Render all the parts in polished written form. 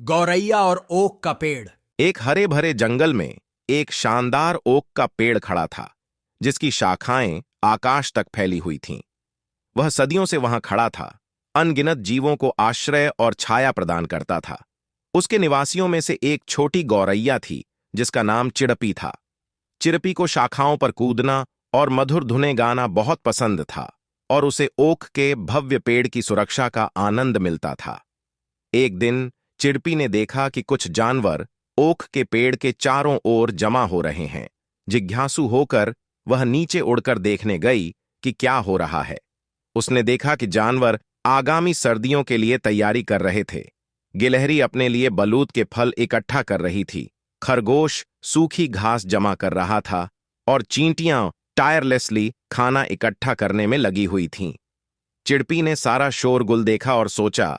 गौरैया और ओक का पेड़। एक हरे भरे जंगल में एक शानदार ओक का पेड़ खड़ा था, जिसकी शाखाएं आकाश तक फैली हुई थीं। वह सदियों से वहां खड़ा था, अनगिनत जीवों को आश्रय और छाया प्रदान करता था। उसके निवासियों में से एक छोटी गौरैया थी, जिसका नाम चिड़पी था। चिड़पी को शाखाओं पर कूदना और मधुर धुनें गाना बहुत पसंद था, और उसे ओक के भव्य पेड़ की सुरक्षा का आनंद मिलता था। एक दिन चिड़पी ने देखा कि कुछ जानवर ओक के पेड़ के चारों ओर जमा हो रहे हैं। जिज्ञासु होकर वह नीचे उड़कर देखने गई कि क्या हो रहा है। उसने देखा कि जानवर आगामी सर्दियों के लिए तैयारी कर रहे थे। गिलहरी अपने लिए बलूत के फल इकट्ठा कर रही थी, खरगोश सूखी घास जमा कर रहा था, और चींटियां टायरलेसली खाना इकट्ठा करने में लगी हुई थीं। चिड़पी ने सारा शोरगुल देखा और सोचा,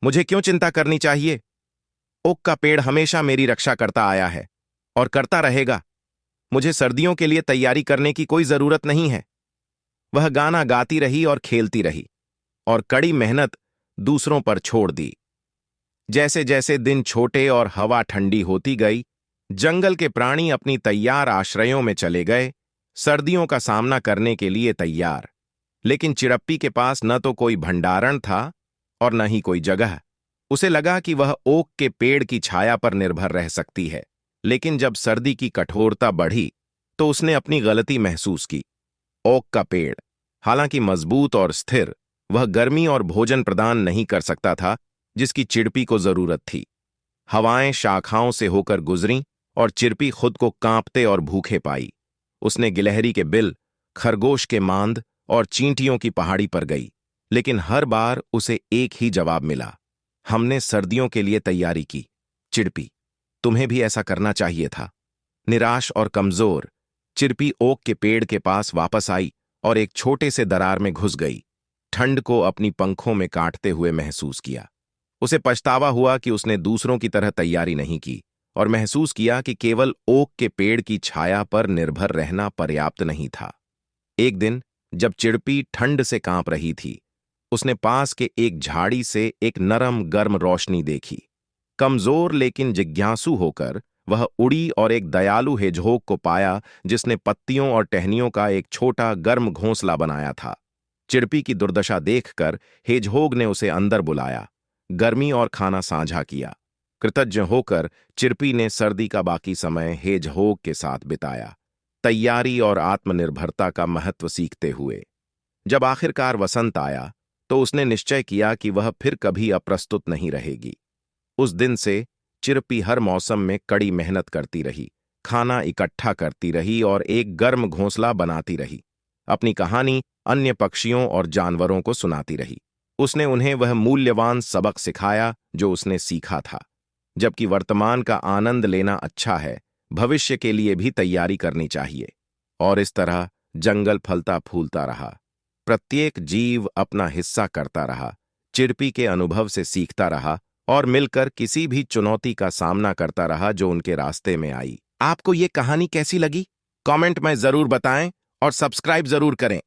मुझे क्यों चिंता करनी चाहिए? ओक का पेड़ हमेशा मेरी रक्षा करता आया है और करता रहेगा। मुझे सर्दियों के लिए तैयारी करने की कोई जरूरत नहीं है। वह गाना गाती रही और खेलती रही, और कड़ी मेहनत दूसरों पर छोड़ दी। जैसे जैसे दिन छोटे और हवा ठंडी होती गई, जंगल के प्राणी अपनी तैयार आश्रयों में चले गए, सर्दियों का सामना करने के लिए तैयार। लेकिन चिड़प्पी के पास न तो कोई भंडारण था और न ही कोई जगह। उसे लगा कि वह ओक के पेड़ की छाया पर निर्भर रह सकती है, लेकिन जब सर्दी की कठोरता बढ़ी तो उसने अपनी गलती महसूस की। ओक का पेड़, हालांकि मजबूत और स्थिर, वह गर्मी और भोजन प्रदान नहीं कर सकता था जिसकी चिड़पी को जरूरत थी। हवाएं शाखाओं से होकर गुजरीं और चिड़पी खुद को कांपते और भूखे पाई। उसने गिलहरी के बिल, खरगोश के मांद और चींटियों की पहाड़ी पर गई, लेकिन हर बार उसे एक ही जवाब मिला, हमने सर्दियों के लिए तैयारी की। चिड़पी, तुम्हें भी ऐसा करना चाहिए था। निराश और कमजोर, चिड़पी ओक के पेड़ के पास वापस आई और एक छोटे से दरार में घुस गई। ठंड को अपनी पंखों में काटते हुए महसूस किया। उसे पछतावा हुआ कि उसने दूसरों की तरह तैयारी नहीं की, और महसूस किया कि केवल ओक के पेड़ की छाया पर निर्भर रहना पर्याप्त नहीं था। एक दिन जब चिड़पी ठंड से कांप रही थी, उसने पास के एक झाड़ी से एक नरम गर्म रोशनी देखी। कमजोर लेकिन जिज्ञासु होकर वह उड़ी और एक दयालु हेजहोग को पाया, जिसने पत्तियों और टहनियों का एक छोटा गर्म घोंसला बनाया था। चिड़पी की दुर्दशा देखकर हेजहोग ने उसे अंदर बुलाया, गर्मी और खाना साझा किया। कृतज्ञ होकर चिड़पी ने सर्दी का बाकी समय हेजहोग के साथ बिताया, तैयारी और आत्मनिर्भरता का महत्व सीखते हुए। जब आखिरकार वसंत आया तो उसने निश्चय किया कि वह फिर कभी अप्रस्तुत नहीं रहेगी। उस दिन से चिड़पी हर मौसम में कड़ी मेहनत करती रही, खाना इकट्ठा करती रही और एक गर्म घोंसला बनाती रही। अपनी कहानी अन्य पक्षियों और जानवरों को सुनाती रही। उसने उन्हें वह मूल्यवान सबक सिखाया जो उसने सीखा था। जबकि वर्तमान का आनंद लेना अच्छा है, भविष्य के लिए भी तैयारी करनी चाहिए। और इस तरह जंगल फलता फूलता रहा। प्रत्येक जीव अपना हिस्सा करता रहा, चिड़पी के अनुभव से सीखता रहा और मिलकर किसी भी चुनौती का सामना करता रहा जो उनके रास्ते में आई। आपको ये कहानी कैसी लगी? कमेंट में जरूर बताएं और सब्सक्राइब जरूर करें।